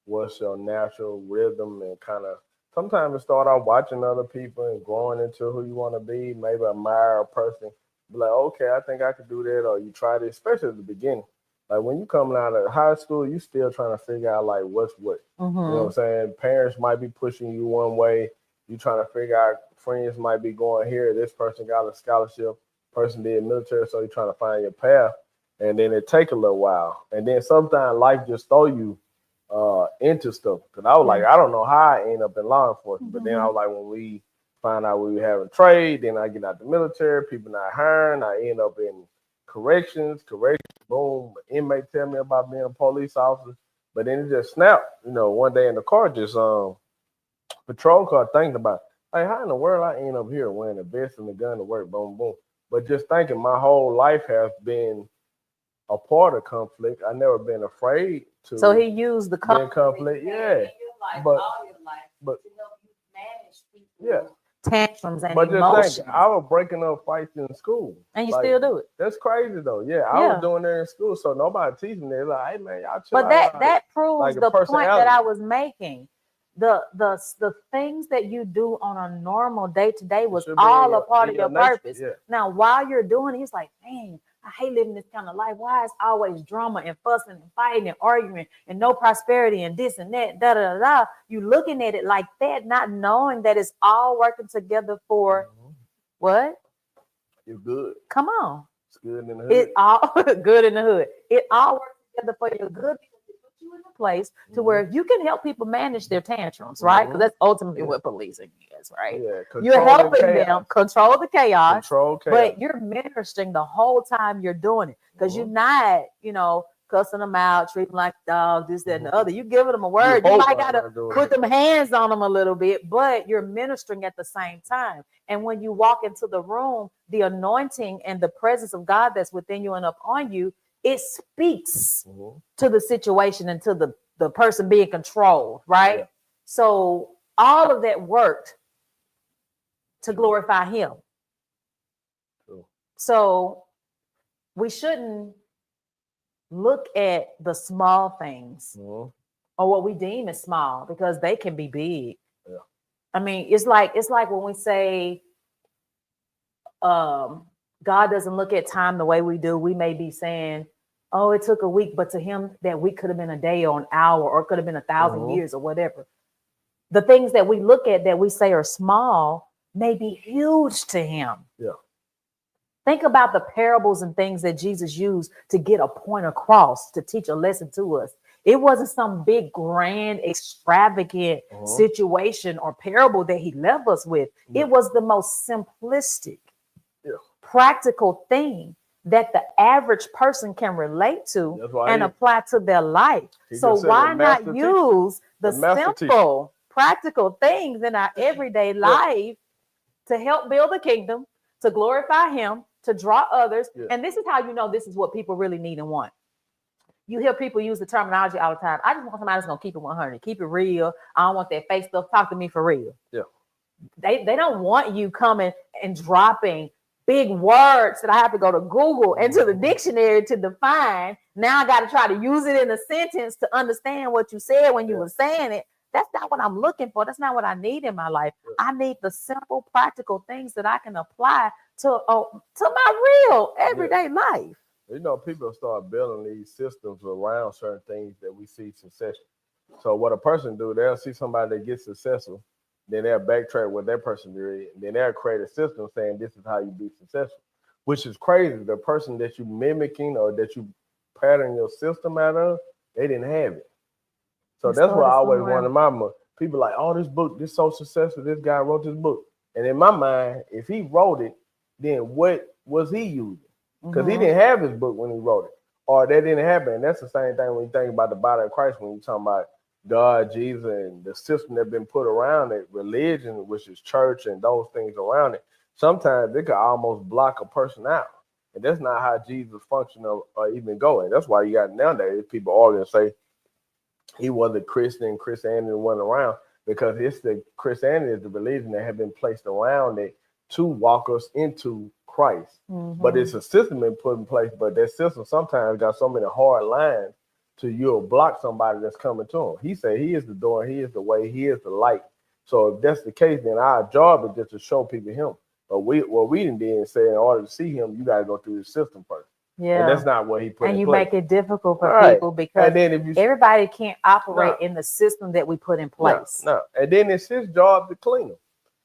what's your natural rhythm and kind of, sometimes it start out watching other people and growing into who you want to be, maybe admire a person, be like, okay, I think I could do that, or you try this, especially at the beginning. Like when you coming out of high school, you still trying to figure out like what's what. You know what I'm saying? Parents might be pushing you one way. You trying to figure out, friends might be going here. This person got a scholarship, person did military, so you're trying to find your path. And then it take a little while. And then sometimes life just throw you into stuff. Because I was like, I don't know how I end up in law enforcement. But then I was like, when we find out we were having trade, then I get out the military, people not hiring, I end up in corrections, boom, inmate tell me about being a police officer. But then it just snapped, you know, one day in the car, just patrol car, thinking about, like, how in the world I end up here wearing a vest and a gun to work, boom, boom. But just thinking my whole life has been a part of conflict. I never been afraid to. So he used the conflict, but to help you manage tantrums and but emotions. Just think, I was breaking up fights in school, and you still do it. That's crazy though. I was doing that in school, so nobody teaching me. Like, hey man, y'all chill. But that proves the point that I was making. The things that you do on a normal day to day was all a part of your purpose. Now, while you're doing it, it's like, man, I hate living this kind of life. Why is always drama and fussing and fighting and arguing and no prosperity and this and that, da da da. You looking at it like that, not knowing that it's all working together for what? You're good. Come on. It's good in the hood. It all good in the hood. It all works together for your good. You in a place to where you can help people manage their tantrums, right? Because that's ultimately what policing is, right? You're helping them control the chaos, but you're ministering the whole time you're doing it, because you're not, you know, cussing them out, treating them like dogs, this, that, and the other. You giving them a word. You might gotta put them hands on them a little bit, but you're ministering at the same time. And when you walk into the room, the anointing and the presence of God that's within you and up on you, it speaks to the situation and to the person being controlled, right? So all of that worked to glorify him. So we shouldn't look at the small things or what we deem as small, because they can be big. I mean, it's like when we say God doesn't look at time the way we do. We may be saying, oh, it took a week, but to him, that week could have been a day or an hour, or it could have been 1,000 years or whatever. The things that we look at that we say are small may be huge to him. Think about the parables and things that Jesus used to get a point across, to teach a lesson to us. It wasn't some big, grand, extravagant situation or parable that he left us with. It was the most simplistic, practical thing that the average person can relate to and apply to their life. So why not use the simple, practical things in our everyday life to help build the kingdom, to glorify him, to draw others? And this is how you know this is what people really need and want. You hear people use the terminology all the time. I just want somebody that's going to keep it 100, keep it real. I don't want that fake stuff. Talk to me for real. They don't want you coming and dropping big words that I have to go to Google and to the dictionary to define. Now I got to try to use it in a sentence to understand what you said when you were saying it. That's not what I'm looking for. That's not what I need in my life. I need the simple, practical things that I can apply to my real everyday life. You know, people start building these systems around certain things that we see success. So what a person do, they'll see somebody that gets successful, then they'll backtrack what that person did, and then they'll create a system saying this is how you be successful, which is crazy. The person that you mimicking or that you pattern your system out of, they didn't have it. So that's what I always wanted my people like, oh, this book, this so successful, this guy wrote this book. And in my mind, if he wrote it, then what was he using? Because he didn't have his book when he wrote it, or that didn't happen. And that's the same thing when you think about the body of Christ, when you're talking about God, Jesus, and the system that's been put around it, religion, which is church and those things around it. Sometimes it could almost block a person out. And that's not how Jesus functioned or even going. That's why you got nowadays people arguing and say he wasn't Christian, Christianity wasn't around, because it's the Christianity is the religion that have been placed around it to walk us into Christ. But it's a system been put in place, but that system sometimes got so many hard lines to you'll block somebody that's coming to him. He said he is the door, he is the way, he is the light. So if that's the case, then our job is just to show people him. But what we didn't say, in order to see him, you got to go through the system first. Yeah, and that's not what he put. And in you place. Make it difficult for people because then if you, everybody can't operate in the system that we put in place. No, and then it's his job to clean them.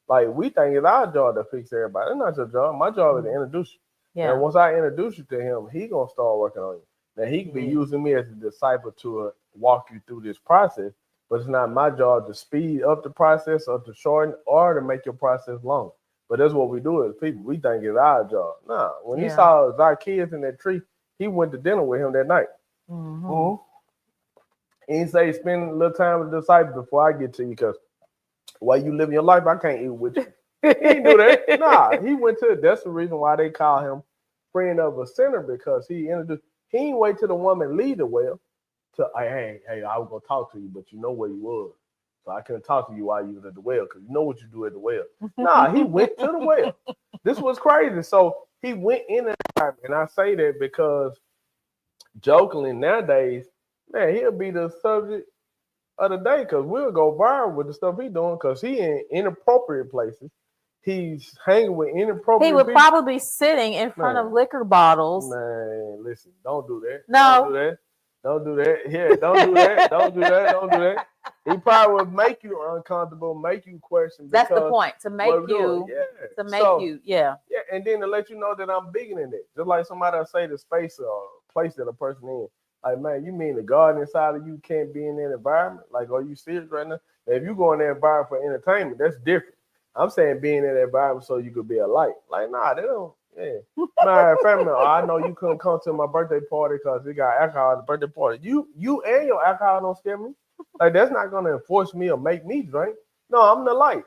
Like we think it's our job to fix everybody. It's not your job. My job is to introduce you. Yeah. And once I introduce you to him, he gonna start working on you. Now he can be using me as a disciple to walk you through this process, but it's not my job to speed up the process or to shorten or to make your process long. But that's what we do as people. We think it's our job. Nah, when he saw Zacchaeus in that tree, he went to dinner with him that night. He didn't say spend a little time with the disciples before I get to you, because while you living your life, I can't eat with you. He didn't do that. Nah, he went to. That's the reason why they call him friend of a sinner, because he introduced. He didn't wait till the woman leave the well to, hey, I was gonna talk to you, but you know where you was, so I couldn't talk to you while you was at the well, because you know what you do at the well. Nah, he went to the well. This was crazy. So he went in there, and I say that because jokingly nowadays, man, he'll be the subject of the day, because we'll go viral with the stuff he's doing, because he in inappropriate places. He's hanging with inappropriate people. He would people. probably be sitting in front of liquor bottles. Man, listen, don't do that. No. Don't do that. Don't do that. Yeah, don't do that. Don't do that. Don't do that. He probably would make you uncomfortable, make you question. That's the point, to make you, Yeah, and then to let you know that I'm bigger than that. Just like somebody will say the space or place that a person in. Like, man, you mean the garden inside of you can't be in that environment? Like, are you serious right now? Now, if you go in that environment for entertainment, that's different. I'm saying being in that environment so you could be a light. Like, nah, they don't. Yeah. My family, I know you couldn't come to my birthday party because we got alcohol at the birthday party. You and your alcohol don't scare me. Like, that's not gonna enforce me or make me drink. No, I'm the light.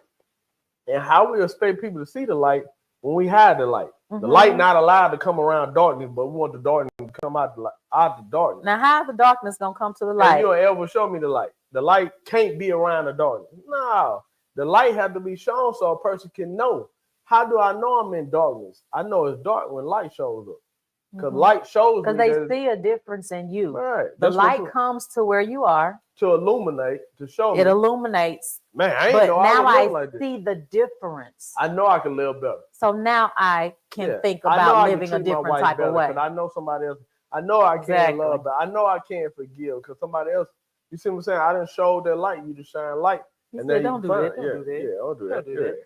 And how we expect people to see the light when we hide the light? The light not allowed to come around darkness, but we want the darkness to come out the darkness. Now, how's the darkness gonna come to the light? And you'll ever show me the light. The light can't be around the darkness. No, the light had to be shown so a person can know. How do I know I'm in darkness? I know it's dark when light shows up. Because light shows me. Because they see a difference in you. Right. The light comes to where you are. To illuminate, to show me. It illuminates. Man, I ain't know I like see the difference. I know I can live better. So now I can think about living a different type of way. But I know somebody else. I know I can't love, but I know I can't forgive, because somebody else, you see what I'm saying? I didn't show that light. You just shine light. And then don't do that. Don't do that. Yeah, don't do that.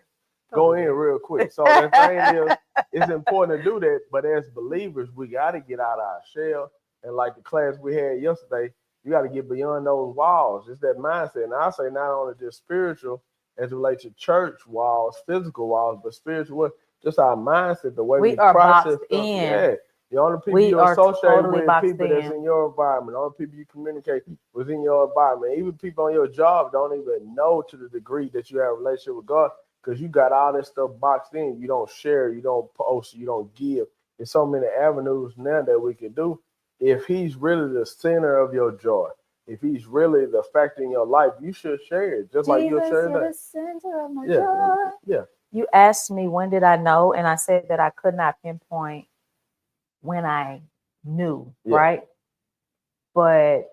Go in real quick. So the thing is, it's important to do that. But as believers, we got to get out of our shell. And like the class we had yesterday, you got to get beyond those walls. It's that mindset. And I say not only just spiritual as it relates to church walls, physical walls, but spiritual, just our mindset, the way we process stuff. Yeah. The only people you associate with people that's in your environment. The only people you communicate with in your environment. Even people on your job don't even know to the degree that you have a relationship with God, because you got all this stuff boxed in. You don't share, you don't post, you don't give. There's so many avenues now that we can do. If he's really the center of your joy, if he's really the factor in your life, you should share it. Just like you'll share that. The center of my joy. Yeah. You asked me when did I know, and I said that I could not pinpoint when I knew, right? But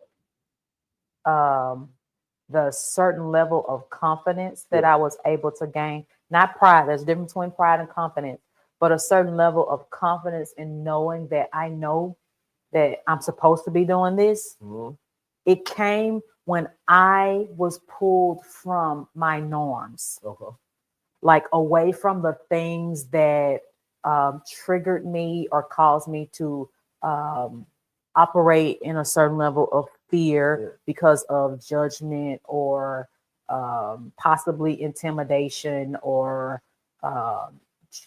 the certain level of confidence that I was able to gain, not pride, there's a difference between pride and confidence, but a certain level of confidence in knowing that I know that I'm supposed to be doing this. It came when I was pulled from my norms, Okay. like away from the things that triggered me or caused me to operate in a certain level of fear because of judgment or possibly intimidation or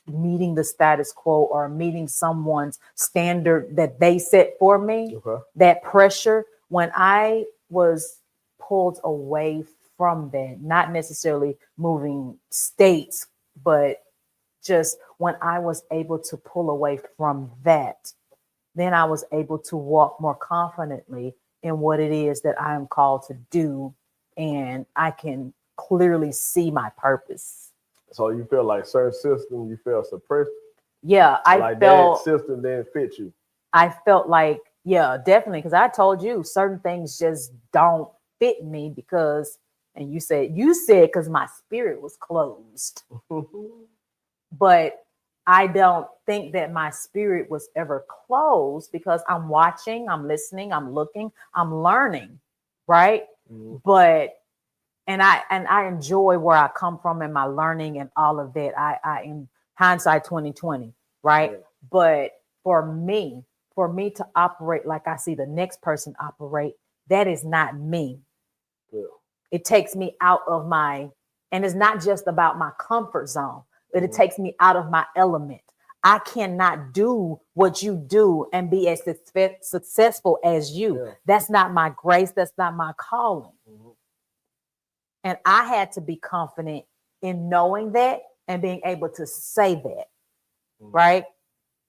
meeting the status quo or meeting someone's standard that they set for me. Okay. That pressure, when I was pulled away from that, not necessarily moving states, but just when I was able to pull away from that, then I was able to walk more confidently in what it is that I am called to do. And I can clearly see my purpose. So you feel like certain systems you feel suppressed? Yeah, I felt that system didn't fit you. I felt like, yeah, definitely. Because I told you certain things just don't fit me because, and you said because my spirit was closed. But I don't think that my spirit was ever closed because I'm watching, I'm listening, I'm looking, I'm learning, right? Mm-hmm. But and I enjoy where I come from and my learning and all of that. I in hindsight 2020, right? Yeah. But for me to operate like I see the next person operate, that is not me. Yeah. It takes me out of and it's not just about my comfort zone, but it takes me out of my element. I cannot do what you do and be as successful as you. Yeah. That's not my grace. That's not my calling. Mm-hmm. And I had to be confident in knowing that and being able to say that, right?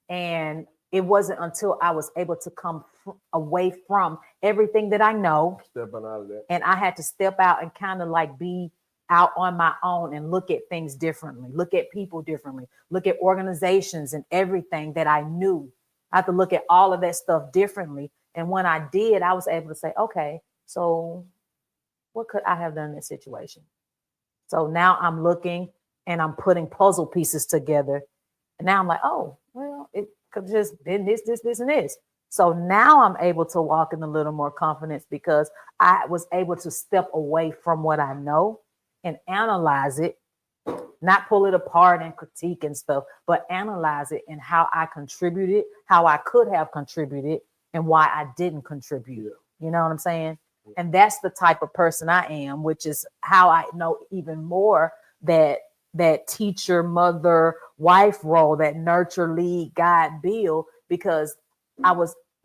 And it wasn't until I was able to come away from everything that I know. Stepping out of that. And I had to step out and kind of like be out on my own and look at things differently, look at people differently, look at organizations and everything that I knew. I had to look at all of that stuff differently. And when I did, I was able to say, okay, so what could I have done in this situation? So now I'm looking and I'm putting puzzle pieces together. And now I'm like, oh, well, it could just been this, and this. So now I'm able to walk in a little more confidence because I was able to step away from what I know and analyze it, not pull it apart and critique and stuff, but analyze it and how I contributed, how I could have contributed, and why I didn't contribute. Yeah. You know what I'm saying? And that's the type of person I am, which is how I know even more that teacher, mother, wife role, that nurture, lead, guide, build, because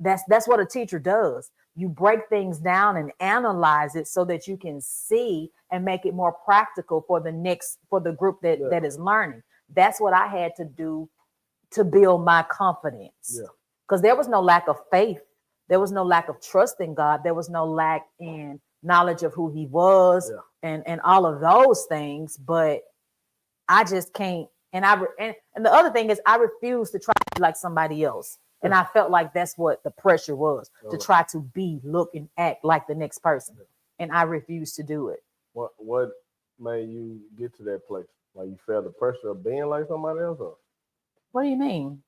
that's what a teacher does. You break things down and analyze it so that you can see and make it more practical for the group that is learning. That's what I had to do to build my confidence. Because there was no lack of faith. There was no lack of trust in God. There was no lack in knowledge of who he was and all of those things. But I just can't. And the other thing is I refuse to try to be like somebody else. And I felt like that's what the pressure was, to try to be, look, and act like the next person. And I refused to do it. What made you get to that place? Like you felt the pressure of being like somebody else? Or? What do you mean?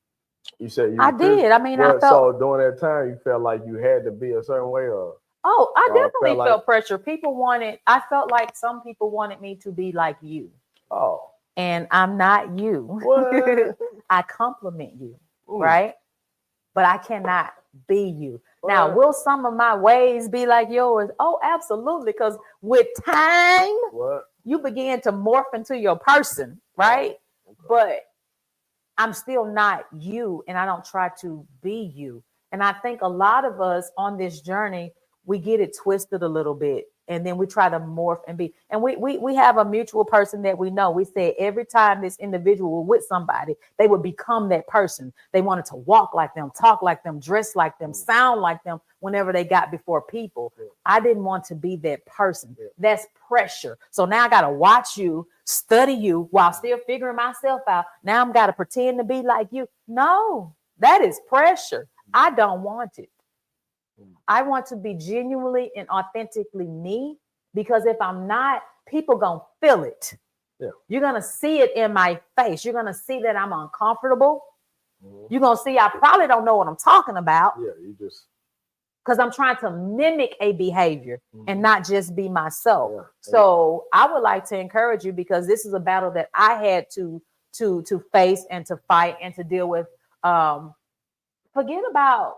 You said I did. I mean, I felt. So during that time, you felt like you had to be a certain way, or? Oh, I definitely felt pressure. I felt like some people wanted me to be like you. Oh. And I'm not you. What? I compliment you, right? But I cannot be you. What? Now, will some of my ways be like yours? Oh, absolutely. Because with time, you begin to morph into your person, right? Oh, okay. But I'm still not you, and I don't try to be you. And I think a lot of us on this journey, we get it twisted a little bit, and then we try to morph and be. And we have a mutual person that we know. We said every time this individual was with somebody, they would become that person. They wanted to walk like them, talk like them, dress like them, sound like them whenever they got before people. I didn't want to be that person. That's pressure. So now I got to watch you, study you while still figuring myself out. Now I'm got to pretend to be like you. No, that is pressure. I don't want it. I want to be genuinely and authentically me, because if I'm not, people gonna feel it. Yeah. You're gonna see it in my face. You're gonna see that I'm uncomfortable. You're gonna see I probably don't know what I'm talking about. Yeah, you just because I'm trying to mimic a behavior and not just be myself. Yeah. So I would like to encourage you, because this is a battle that I had to face and to fight and to deal with. Forget about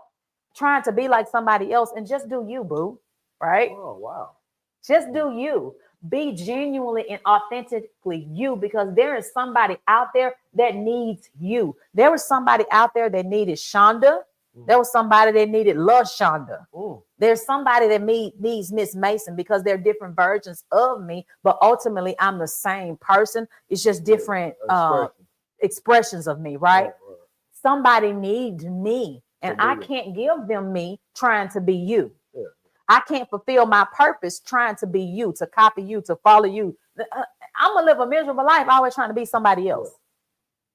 trying to be like somebody else and just do you, boo. Right? Oh, wow. Just do you. Be genuinely and authentically you, because there is somebody out there that needs you. There was somebody out there that needed Shonda. There was somebody that needed LaShonda. There's somebody that needs Miss Mason, because they're different versions of me, but ultimately I'm the same person. It's just different expressions of me, right? Somebody needs me, and I can't give them me trying to be you. I can't fulfill my purpose trying to be you, to copy you, to follow you. I'm gonna live a miserable life always trying to be somebody else.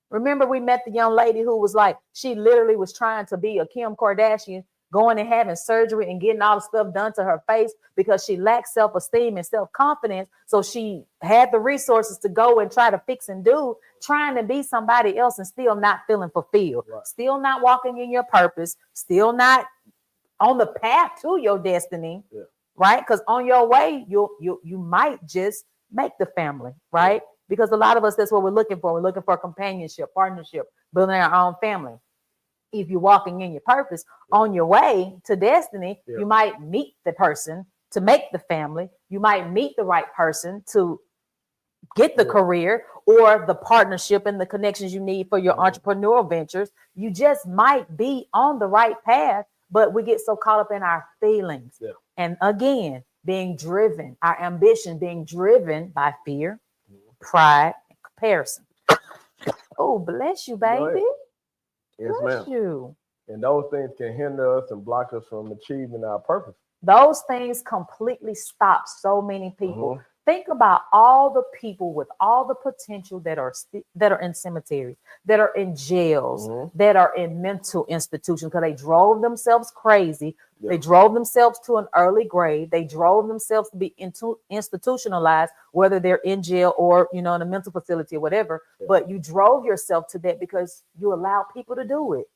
Remember, we met the young lady who was like, she literally was trying to be a Kim Kardashian, going and having surgery and getting all the stuff done to her face because she lacked self-esteem and self-confidence. So she had the resources to go and try to fix and do, trying to be somebody else and still not feeling fulfilled, still not walking in your purpose, still not on the path to your destiny, right? Because on your way, you might just make the family, right? Because a lot of us, that's what we're looking for. We're looking for companionship, partnership, building our own family. If you're walking in your purpose, on your way to destiny, you might meet the person to make the family. You might meet the right person to get the career or the partnership and the connections you need for your entrepreneurial ventures. You just might be on the right path, but we get so caught up in our feelings. And again, being driven, our ambition being driven by fear, pride, and comparison. Oh, bless you, baby. Yes, bless ma'am. you. And those things can hinder us and block us from achieving our purpose. Those things completely stop so many people. Think about all the people with all the potential that are in cemeteries, that are in jails, that are in mental institutions, because they drove themselves crazy. They drove themselves to an early grave. They drove themselves to be institutionalized, whether they're in jail or, in a mental facility or whatever. But you drove yourself to that because you allow people to do it.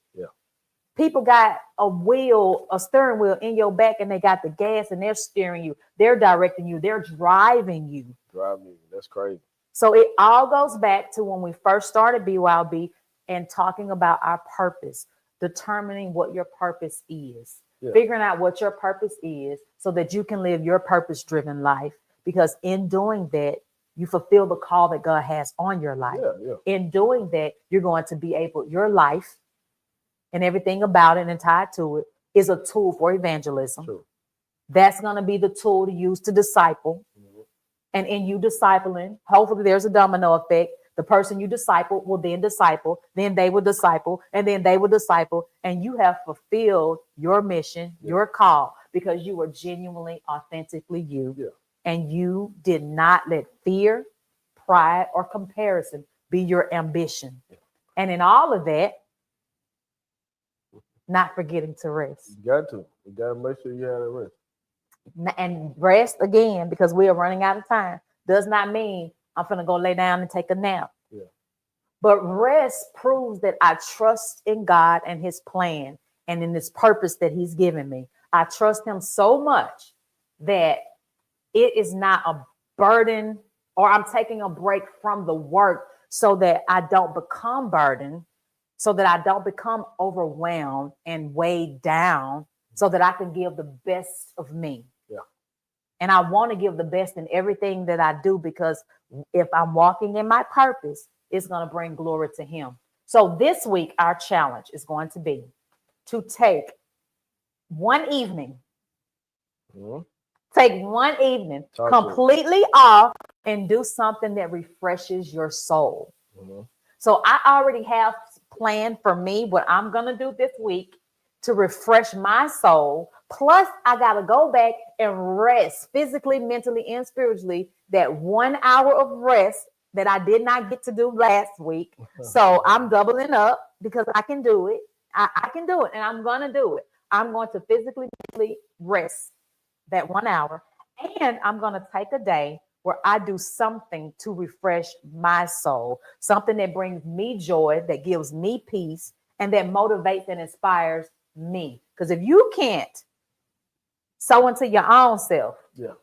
People got a steering wheel in your back, and they got the gas, and they're steering you. They're directing you. They're driving you. That's crazy. So it all goes back to when we first started BYOB and talking about our purpose, determining what your purpose is, figuring out what your purpose is so that you can live your purpose-driven life. Because in doing that, you fulfill the call that God has on your life. In doing that, you're going to be able, your life and everything about it and tied to it is a tool for evangelism. That's going to be the tool to use to disciple. And in you discipling, hopefully there's a domino effect. The person you disciple will then disciple, then they will disciple, and then they will disciple. And you have fulfilled your mission, your call, because you were genuinely, authentically you. And you did not let fear, pride, or comparison be your ambition. And in all of that, not forgetting to rest. You got to make sure you have a rest. And rest, again, because we are running out of time, does not mean I'm going to go lay down and take a nap. But rest proves that I trust in God and his plan and in this purpose that he's given me. I trust him so much that it is not a burden, or I'm taking a break from the work so that I don't become burdened, so that I don't become overwhelmed and weighed down, so that I can give the best of me. And I want to give the best in everything that I do, because if I'm walking in my purpose, it's going to bring glory to him. So this week, our challenge is going to be to take one evening, completely off and do something that refreshes your soul. So I already have planned for me what I'm going to do this week to refresh my soul. Plus, I got to go back and rest physically, mentally, and spiritually. That 1 hour of rest that I did not get to do last week. So I'm doubling up because I can do it. I can do it, and I'm going to do it. I'm going to physically, mentally rest that 1 hour. And I'm going to take a day where I do something to refresh my soul, something that brings me joy, that gives me peace, and that motivates and inspires me. Because if you can't Sow into your own self. Yeah.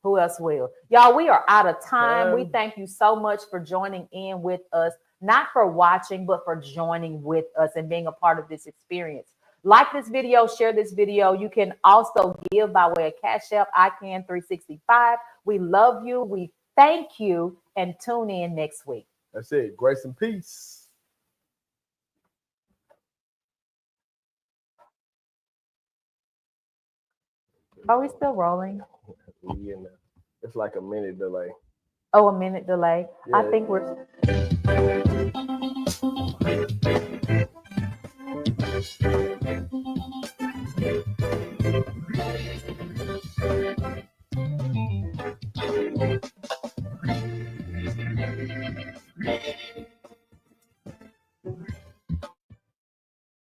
Who else will? Y'all, we are out of time. We thank you so much for joining in with us, not for watching, but for joining with us and being a part of this experience. Like this video, share this video. You can also give by way of Cash App, ICANN365. We love you. We thank you, and tune in next week. That's it. Grace and peace. Are we still rolling? It's like a minute delay. Oh, a minute delay. Yeah. I think we're